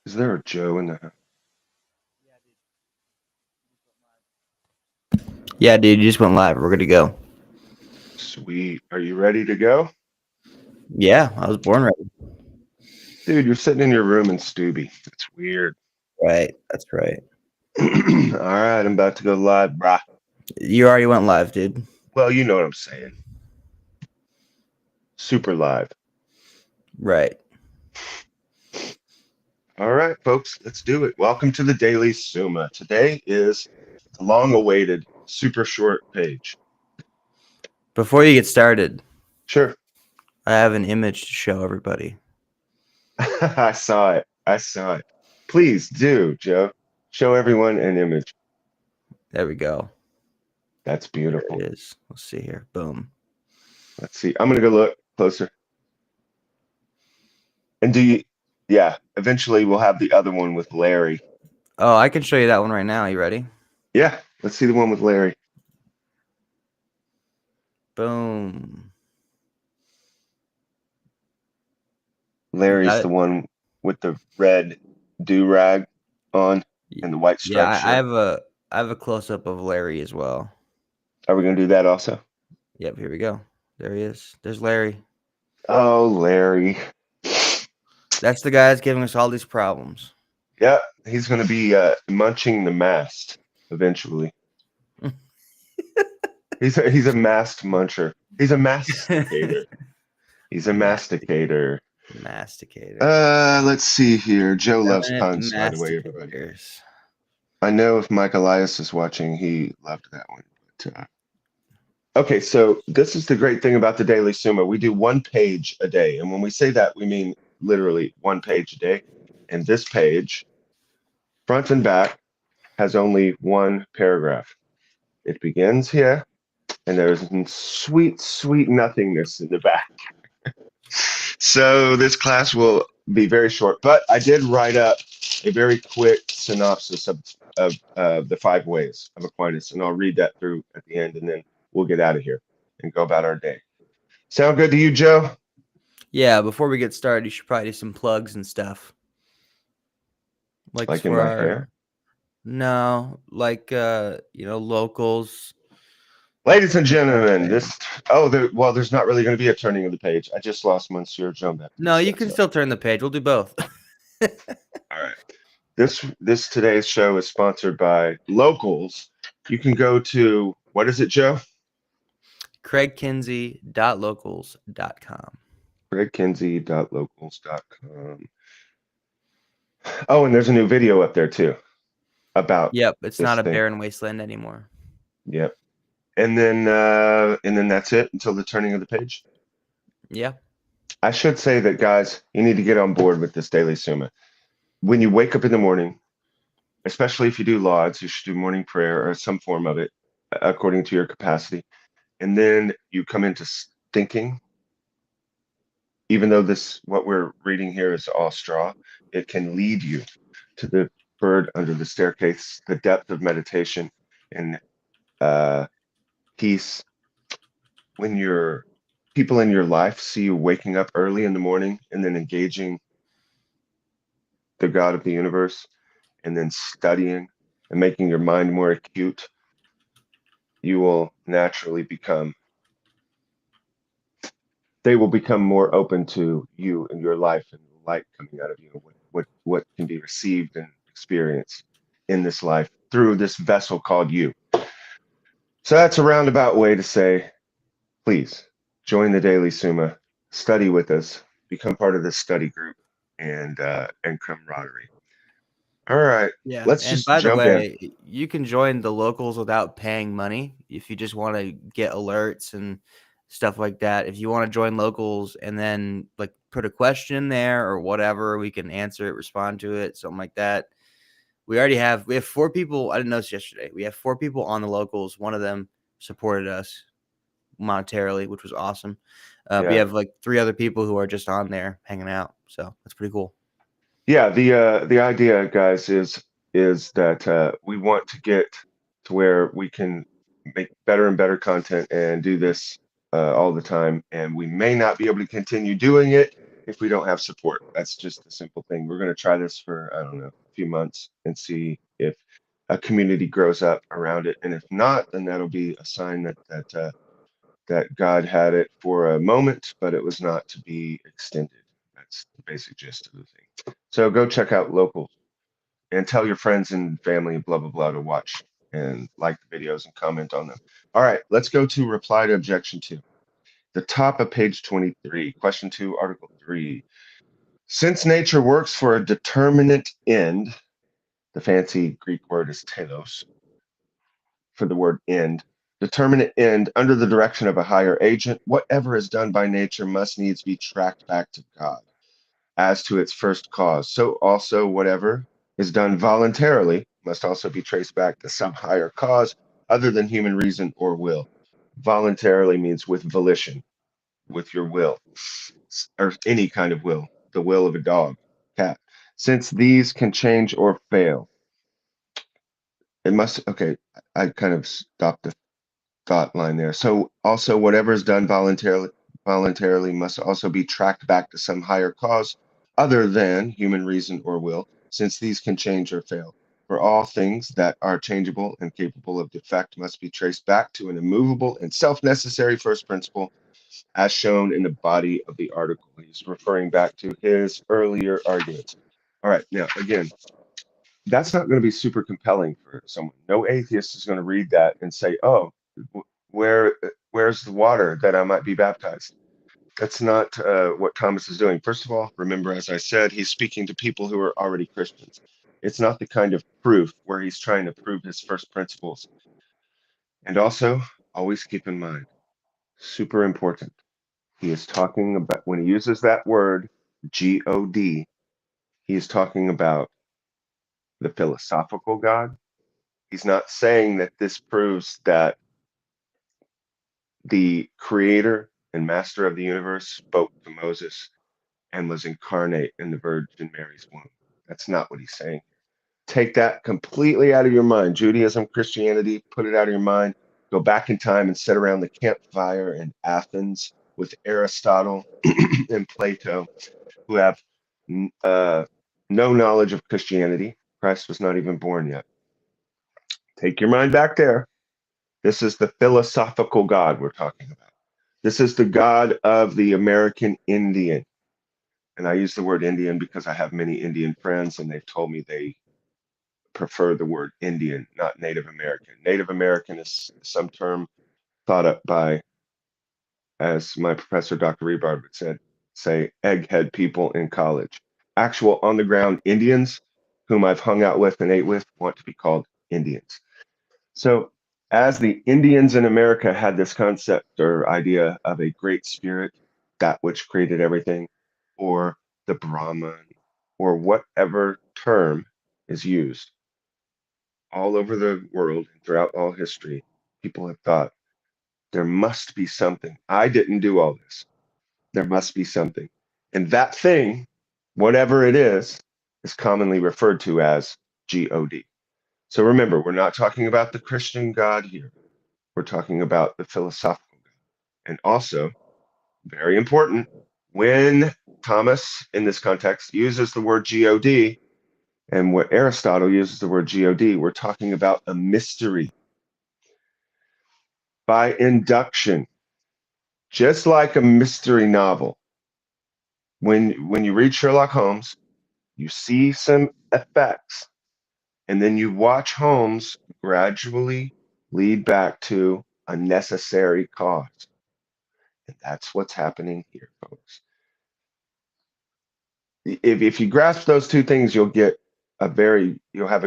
Is there a Joe in the house? Yeah, dude, you just went live. We're good to go. Sweet. Are you ready to go? Yeah, I was born ready. Dude, you're sitting in your room in Stubby. It's weird. Right, that's right. All right, I'm about to go live, brah. You already went live, dude. Well, you know what I'm saying. Super live. Right. All right, folks, let's do it. Welcome to the Daily Summa. Today is the long-awaited super short page. Before you get started, Sure. I have an image to show everybody. I saw it. I saw it. Please do, Joe. Show everyone an image. There we go. That's There beautiful. it is. Let's see here. Boom. Let's see. I'm gonna go look closer. And yeah, eventually we'll have the other one with Larry. Oh, I can show you that one right now. You ready? Yeah, let's see the one with Larry. Boom. You Larry's got the it? one with the red do-rag on and the white Yeah, striped I shirt. have a close up of Larry as well. Are we gonna do that also? Yep, here we go. There he is. There's Larry. Oh, Larry. That's the guy that's giving us all these problems. Yeah, he's gonna be munching the mast eventually. He's a mast muncher. He's a masticator. He's a masticator. Masticator. Let's see here. Joe loves Definite puns, by the way, everybody. masticators. I know if Mike Elias is watching, he loved that one. Okay, so this is the great thing about the Daily Summa. We do one page a day. And when we say that, we mean literally one page a day. And this page, front and back, has only one paragraph. It begins here, and there's sweet, sweet nothingness in the back. So this class will be very short, but I did write up a very quick synopsis of the 5 ways of Aquinas, and I'll read that through at the end, and then we'll get out of here and go about our day. Sound good to you, Joe? Yeah, before we get started, you should probably do some plugs and stuff. Like Like in for my our hair? no, like locals. Ladies and gentlemen, well, there's not really going to be a turning of the page. I just lost Monsieur Jean No, Baptiste. you can still turn the page. We'll do both. All right. This today's show is sponsored by Locals. You can go to, what is it, Joe? CraigKinsey.locals.com. GregKinsey.locals.com. Oh, and there's a new video up there too about Yep, it's this not a thing. barren wasteland anymore. Yep. And then that's it until the turning of the page. Yeah. I should say that, guys, you need to get on board with this Daily Summa. When you wake up in the morning, especially if you do lauds, you should do morning prayer or some form of it according to your capacity. And then you come into thinking, even though what we're reading here is all straw, it can lead you to the bird under the staircase, the depth of meditation and peace. When your people in your life see you waking up early in the morning and then engaging the God of the universe and then studying and making your mind more acute, you will naturally they will become more open to you and your life and the light coming out of you, what can be received and experienced in this life through this vessel called you. So that's a roundabout way to say, please join the Daily Summa, study with us, become part of this study group and camaraderie. All right, Yeah. let's And just by the jump in. way, you can join the locals without paying money if you just want to get alerts and stuff like that. If you want to join locals and then like put a question in there or whatever, we can answer it, respond to it, something like that. We have 4 people. I didn't know this yesterday. We have 4 people on the locals. One of them supported us monetarily, which was awesome. We Yeah, have like 3 other people who are just on there hanging out. So that's pretty cool. yeah. The idea, guys, is that we want to get to where we can make better and better content and do this all the time. And we may not be able to continue doing it if we don't have support. That's just a simple thing. We're going to try this for, I don't know, a few months and see if a community grows up around it. And if not, then that'll be a sign that God had it for a moment, but it was not to be extended. That's the basic gist of the thing. So go check out Local and tell your friends and family, blah, blah, blah, to watch and like the videos and comment on them. All right, let's go to reply to objection 2. The top of page 23, question 2, article 3. Since nature works for a determinate end, the fancy Greek word is telos for the word end, determinate end under the direction of a higher agent, whatever is done by nature must needs be tracked back to God as to its first cause. So also whatever is done voluntarily must also be traced back to some higher cause other than human reason or will. Voluntarily means with volition, with your will, or any kind of will, the will of a dog, cat. Since these can change or fail, it must, okay, I kind of stopped the thought line there. So also whatever is done voluntarily must also be tracked back to some higher cause other than human reason or will, since these can change or fail. For all things that are changeable and capable of defect must be traced back to an immovable and self-necessary first principle, as shown in the body of the article. He's referring back to his earlier arguments. All right, now again, that's not going to be super compelling for someone. No atheist is going to read that and say, "Oh, where's the water that I might be baptized?" That's not what Thomas is doing. First of all, remember, as I said, he's speaking to people who are already Christians. It's not the kind of proof where he's trying to prove his first principles. And also, always keep in mind, super important. He is talking about, when he uses that word, God, he is talking about the philosophical God. He's not saying that this proves that the creator and master of the universe spoke to Moses and was incarnate in the Virgin Mary's womb. That's not what he's saying. Take that completely out of your mind. Judaism, Christianity, put it out of your mind. Go back in time and sit around the campfire in Athens with Aristotle and Plato, who have no knowledge of Christianity. Christ was not even born yet. Take your mind back there. This is the philosophical God we're talking about. This is the God of the American Indian. And I use the word Indian because I have many Indian friends, and they've told me they prefer the word Indian, not Native American. Native American is some term thought up by, as my professor, Dr. Rebar, would say egghead people in college. Actual on the ground Indians, whom I've hung out with and ate with, want to be called Indians. So as the Indians in America had this concept or idea of a great spirit, that which created everything, or the Brahman, or whatever term is used all over the world and throughout all history, people have thought there must be something. I didn't do all this. There must be something. And that thing, whatever it is commonly referred to as God. So remember, we're not talking about the Christian God here. We're talking about the philosophical God. And also, very important, when Thomas, in this context, uses the word God, and what Aristotle uses the word God, we're talking about a mystery by induction, just like a mystery novel. When you read Sherlock Holmes, you see some effects, and then you watch Holmes gradually lead back to a necessary cause. And that's what's happening here, folks. If you grasp those two things, you'll have a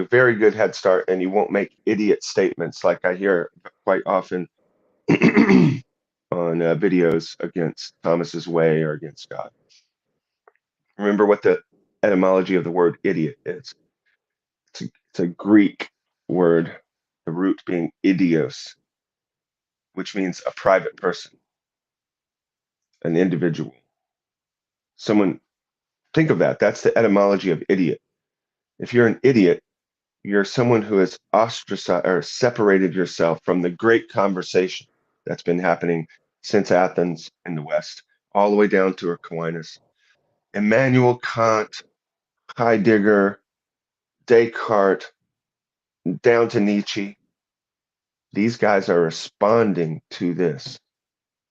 very good head start, and you won't make idiot statements like I hear quite often on videos against Thomas's way or against God. Remember what the etymology of the word idiot is. It's a Greek word, the root being idios, which means a private person, an individual. Someone, think of that. That's the etymology of idiot. If you're an idiot, you're someone who has ostracized or separated yourself from the great conversation that's been happening since Athens in the West, all the way down to Aquinas. Immanuel Kant, Heidegger, Descartes, down to Nietzsche. These guys are responding to this,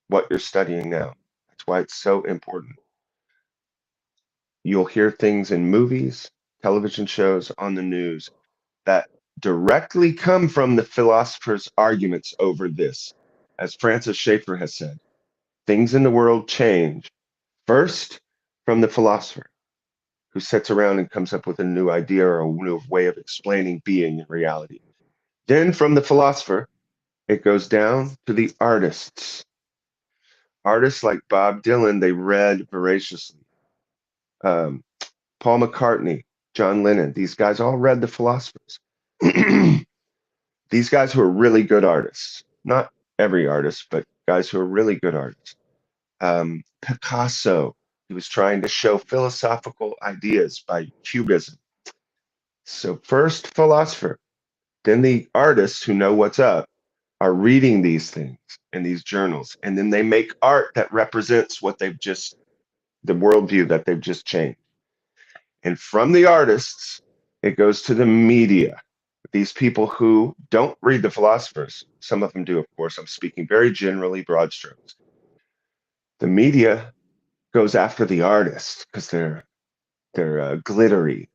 what you're studying now. That's why it's so important. You'll hear things in movies, television shows, on the news that directly come from the philosophers' arguments over this. As Francis Schaeffer has said, things in the world change first from the philosopher who sits around and comes up with a new idea or a new way of explaining being and reality. Then from the philosopher, it goes down to the artists. Artists like Bob Dylan, they read voraciously. Um, Paul McCartney, John Lennon, these guys all read the philosophers. These guys who are really good artists, not every artist, but guys who are really good artists. Picasso, he was trying to show philosophical ideas by cubism. So first philosopher, then the artists who know what's up are reading these things in these journals, and then they make art that represents what they've just, the worldview that they've just changed. And from the artists, it goes to the media. These people who don't read the philosophers, some of them do, of course. I'm speaking very generally, broad strokes. The media goes after the artists because they're glittery,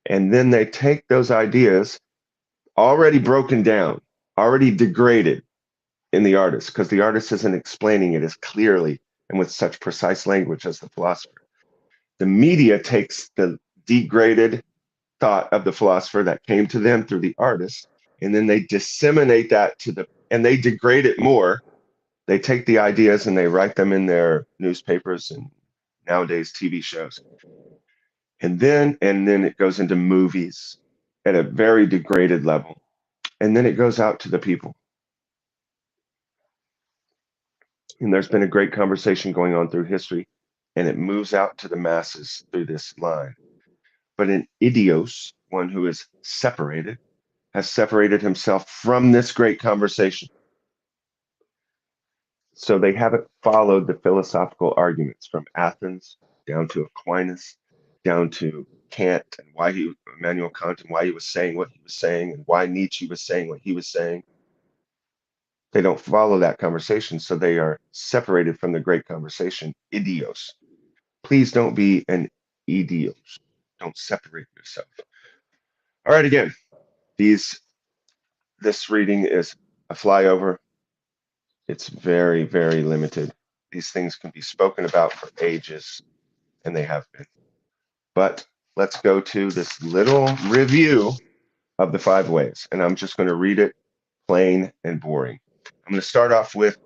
and then they take those ideas already broken down, already degraded in the artist, because the artist isn't explaining it as clearly and with such precise language as the philosopher. The media takes the degraded thought of the philosopher that came to them through the artist, and then they disseminate that and they degrade it more. They take the ideas and they write them in their newspapers and nowadays TV shows. And then it goes into movies at a very degraded level. And then it goes out to the people. And there's been a great conversation going on through history, and it moves out to the masses through this line. But an idios, one who is separated, has separated himself from this great conversation. So they haven't followed the philosophical arguments from Athens down to Aquinas, down to Kant and Immanuel Kant, and why he was saying what he was saying, and why Nietzsche was saying what he was saying. They don't follow that conversation, so they are separated from the great conversation, idios. Please don't be an idios. Don't separate yourself. All right, again, this reading is a flyover. It's very, very limited. These things can be spoken about for ages, and they have been. But let's go to this little review of the 5 ways, and I'm just going to read it plain and boring. I'm going to start off with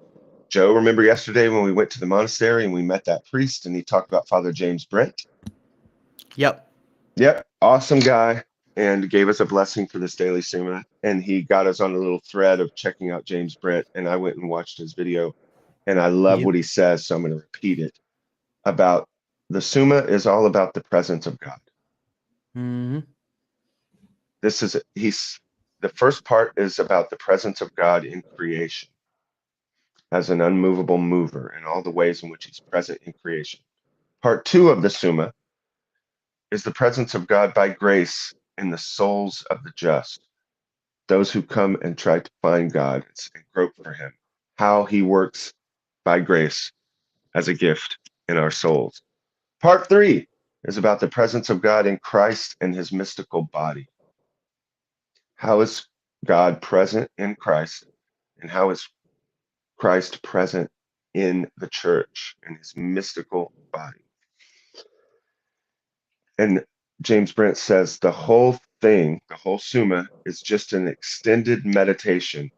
Joe. Remember yesterday when we went to the monastery and we met that priest and he talked about Father James Brent? Yep. Yep, awesome guy, and gave us a blessing for this Daily Summa. And he got us on a little thread of checking out James Brent, and I went and watched his video, and I love Yep. what he says, so I'm going to repeat it. About the Summa is all about the presence of God. Mm-hmm. The first part is about the presence of God in creation as an unmovable mover and all the ways in which he's present in creation. Part 2 of the Summa is the presence of God by grace in the souls of the just, those who come and try to find God and grope for him, how he works by grace as a gift in our souls. Part 3 is about the presence of God in Christ and his mystical body. How is God present in Christ, and how is Christ present in the church in his mystical body? And James Brent says the whole thing, the whole Summa, is just an extended meditation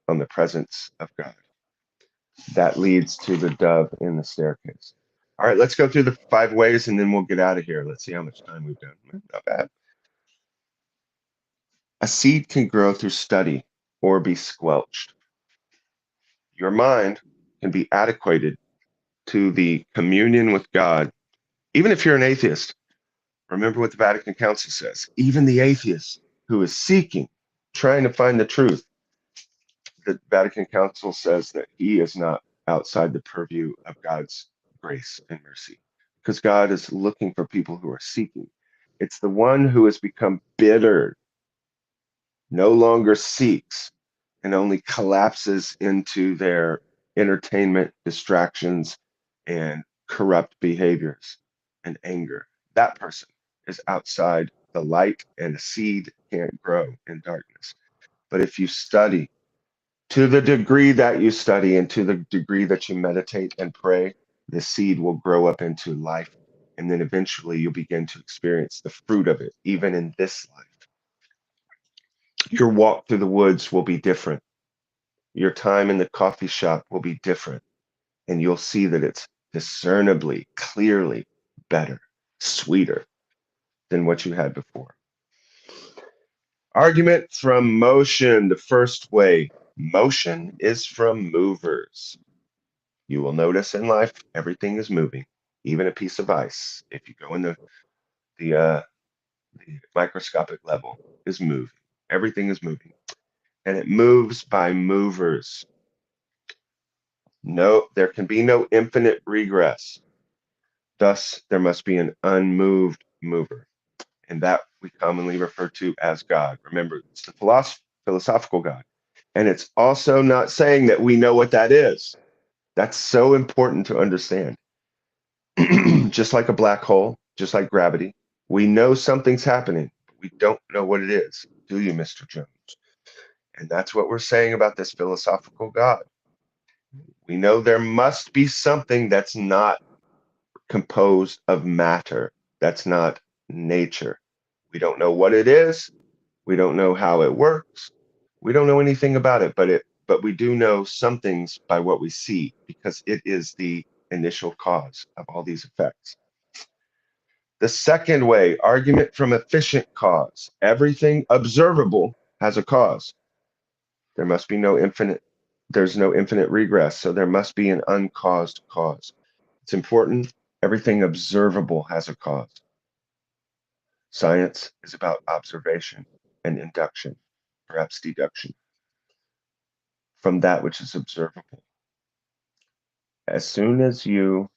on the presence of God. That leads to the dove in the staircase. All right, let's go through the 5 ways and then we'll get out of here. Let's see how much time we've done. Not bad. A seed can grow through study or be squelched. Your mind can be adequated to the communion with God, even if you're an atheist. Remember what the Vatican Council says. Even the atheist who is seeking, trying to find the truth, the Vatican Council says that he is not outside the purview of God's grace and mercy. because God is looking for people who are seeking. It's the one who has become bitter, no longer seeks, and only collapses into their entertainment, distractions, and corrupt behaviors and anger. That person is outside the light, and a seed can't grow in darkness. But if you study, to the degree that you study and to the degree that you meditate and pray, the seed will grow up into life. And then eventually you'll begin to experience the fruit of it, even in this life. Your walk through the woods will be different. Your time in the coffee shop will be different. And you'll see that it's discernibly, clearly better, sweeter than what you had before. Argument from motion. The first way, motion is from movers. You will notice in life, everything is moving, even a piece of ice. If you go in the microscopic level, is moving. Everything is moving, and it moves by movers. No, there can be no infinite regress. Thus, there must be an unmoved mover, and that we commonly refer to as God. Remember, it's the philosophical God, and it's also not saying that we know what that is. That's so important to understand. Just like a black hole, just like gravity, we know something's happening, but we don't know what it is. Do you, Mr. Jones? And that's what we're saying about this philosophical God. We know there must be something that's not composed of matter, that's not nature. We don't know what it is. We don't know how it works. We don't know anything about it, but we do know some things by what we see because it is the initial cause of all these effects. The second way, argument from efficient cause. Everything observable has a cause. There must be no infinite, there's no infinite regress, so there must be an uncaused cause. It's important. Everything observable has a cause. Science is about observation and induction, perhaps deduction, from that which is observable. As soon as you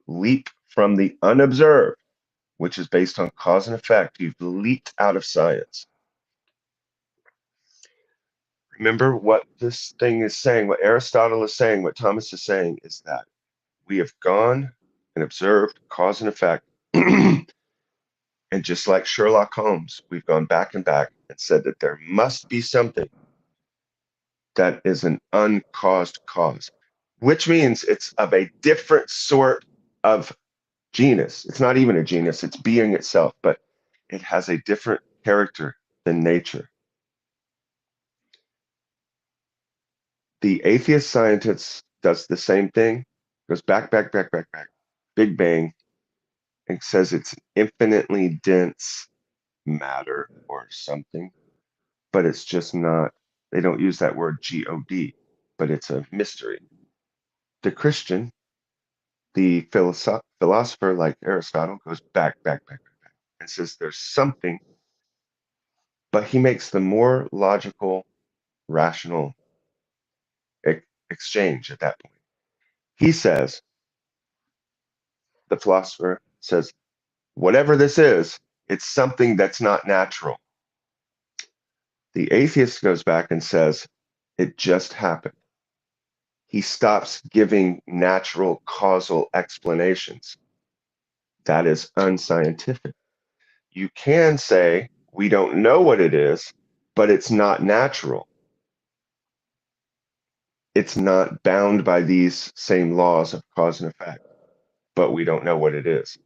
leap from the unobserved, which is based on cause and effect, you've leaped out of science. Remember what this thing is saying, what Aristotle is saying, what Thomas is saying is that we have gone and observed cause and effect. And just like Sherlock Holmes, we've gone back and back and said that there must be something that is an uncaused cause, which means it's of a different sort of genus. It's not even a genus, it's being itself, but it has a different character than nature. The atheist scientist does the same thing, goes back, back, back, back, back, Big Bang, and says it's infinitely dense matter or something, but it's just not, they don't use that word God, but it's a mystery. The Christian, the philosopher like Aristotle, goes back, back, back, back, back, and says there's something, but he makes the more logical, rational exchange at that point. He says, the philosopher says, whatever this is, it's something that's not natural. The atheist goes back and says, it just happened. He stops giving natural causal explanations. That is unscientific. You can say, we don't know what it is, but it's not natural. It's not bound by these same laws of cause and effect, but we don't know what it is.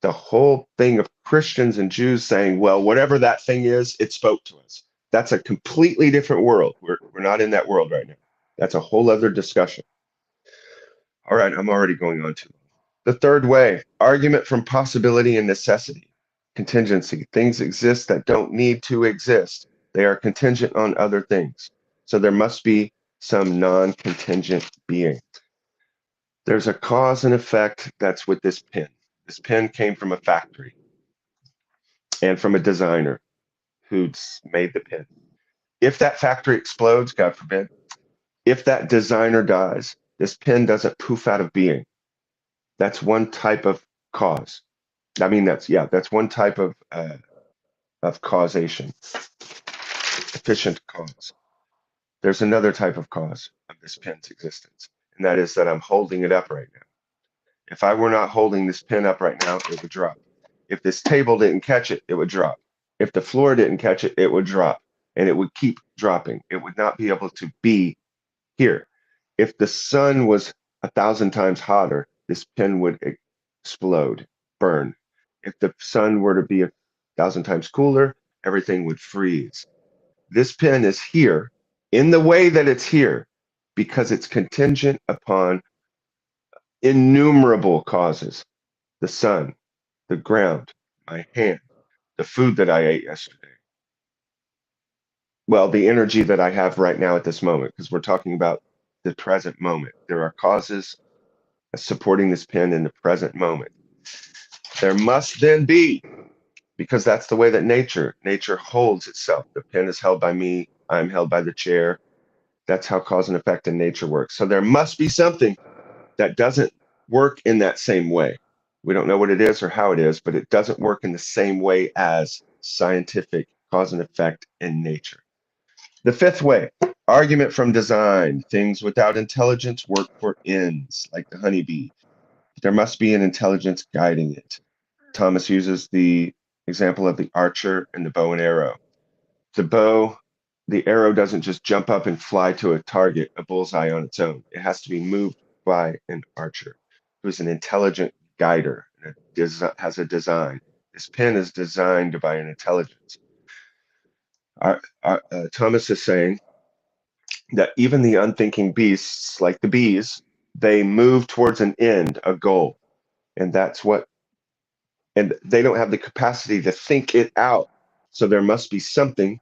The whole thing of Christians and Jews saying, well, whatever that thing is, it spoke to us. That's a completely different world. We're not in that world right now. That's a whole other discussion. All right, I'm already going on too long. The third way, argument from possibility and necessity. Contingency. Things exist that don't need to exist. They are contingent on other things. So there must be some non-contingent being. There's a cause and effect that's with this pen. This pen came from a factory and from a designer who'd made the pen. If that factory explodes, God forbid, if that designer dies, this pen doesn't poof out of being. That's one type of cause. I mean, that's one type of causation, efficient cause. There's another type of cause of this pen's existence, and that is that I'm holding it up right now. If I were not holding this pen up right now, it would drop. If this table didn't catch it, it would drop. If the floor didn't catch it, it would drop, and it would keep dropping. It would not be able to be here. If the sun was 1,000 times hotter, this pen would explode, burn. If the sun were to be 1,000 times cooler, everything would freeze. This pen is here in the way that it's here because it's contingent upon innumerable causes: the sun, the ground, my hand, the food that I ate yesterday. Well, the energy that I have right now at this moment, because we're talking about the present moment. There are causes supporting this pen in the present moment. There must then be, because that's the way that nature holds itself. The pen is held by me, I'm held by the chair. That's how cause and effect in nature works. So there must be something that doesn't work in that same way. We don't know what it is or how it is, but it doesn't work in the same way as scientific cause and effect in nature. The fifth way, argument from design. Things without intelligence work for ends, like the honeybee. There must be an intelligence guiding it. Thomas uses the example of the archer and the bow and arrow. The bow, the arrow doesn't just jump up and fly to a target, a bullseye on its own. It has to be moved by an archer who's an intelligent guider and has a design. This pen is designed by an intelligence. Thomas is saying that even the unthinking beasts, like the bees, they move towards an end, a goal. And that's what, and they don't have the capacity to think it out. So there must be something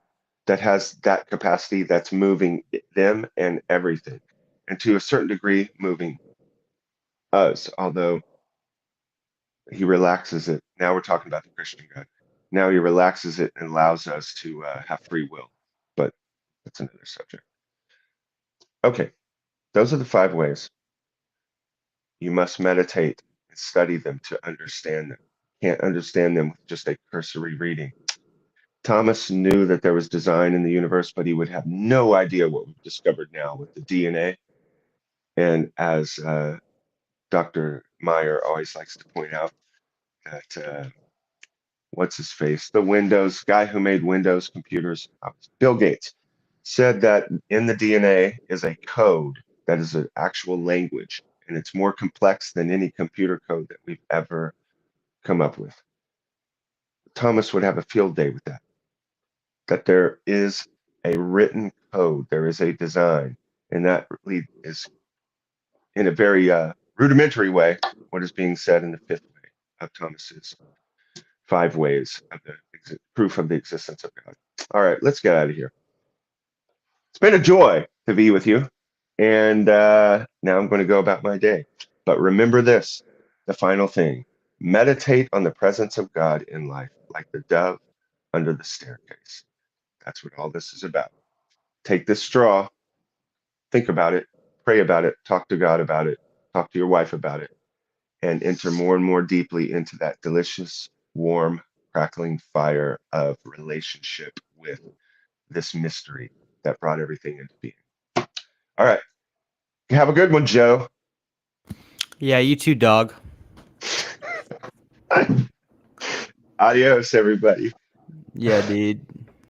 that has that capacity that's moving them and everything. And to a certain degree, moving us, although he relaxes it. Now we're talking about the Christian God. Now he relaxes it and allows us to have free will. But that's another subject. Okay, those are the 5 ways. You must meditate and study them to understand them. Can't understand them with just a cursory reading. Thomas knew that there was design in the universe, but he would have no idea what we've discovered now with the DNA. And as Dr. Meyer always likes to point out, that what's his face? The Windows guy who made Windows computers, Bill Gates, said that in the DNA is a code that is an actual language, and it's more complex than any computer code that we've ever come up with. Thomas would have a field day with that. That there is a written code, there is a design, and that is in a very rudimentary way what is being said in the fifth way of Thomas's 5 ways of the proof of the existence of God. All right, let's get out of here. It's been a joy to be with you, and now I'm going to go about my day. But remember this, the final thing: meditate on the presence of God in life, like the dove under the staircase. That's what all this is about. Take this straw, think about it, pray about it, talk to God about it, talk to your wife about it, and enter more and more deeply into that delicious, warm, crackling fire of relationship with this mystery that brought everything into being. All right. Have a good one, Joe. Yeah, you too, dog. Adios, everybody. Yeah, dude.